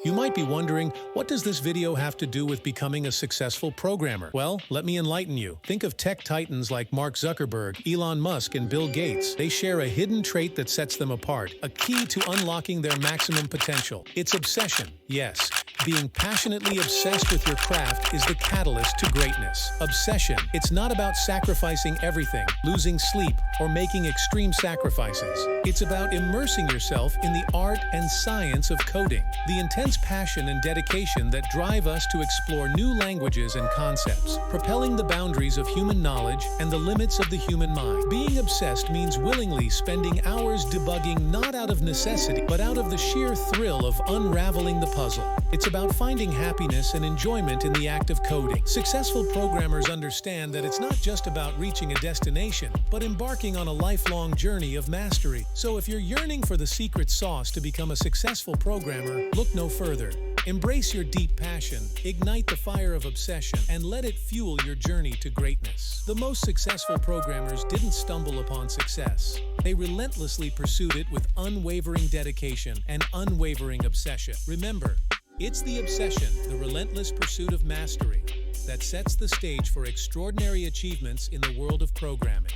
You might be wondering, what does this video have to do with becoming a successful programmer? Well, let me enlighten you. Think of tech titans like Mark Zuckerberg, Elon Musk, and Bill Gates. They share a hidden trait that sets them apart, a key to unlocking their maximum potential. It's obsession. Yes, being passionately obsessed with your craft is the catalyst to greatness. Obsession. It's not about sacrificing everything, losing sleep, or making extreme sacrifices. It's about immersing yourself in the art and science of coding. The intense passion and dedication that drive us to explore new languages and concepts, propelling the boundaries of human knowledge and the limits of the human mind. Being obsessed means willingly spending hours debugging not out of necessity, but out of the sheer thrill of unraveling the puzzle. It's about finding happiness and enjoyment in the act of coding. Successful programmers understand that it's not just about reaching a destination, but embarking on a lifelong journey of mastery. So if you're yearning for the secret sauce to become a successful programmer, look no further. Embrace your deep passion, ignite the fire of obsession, and let it fuel your journey to greatness. The most successful programmers didn't stumble upon success. They relentlessly pursued it with unwavering dedication and unwavering obsession. Remember, it's the obsession, the relentless pursuit of mastery, that sets the stage for extraordinary achievements in the world of programming.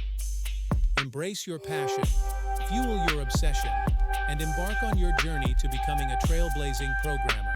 Embrace your passion, fuel your obsession, and embark on your journey to becoming a trailblazing programmer.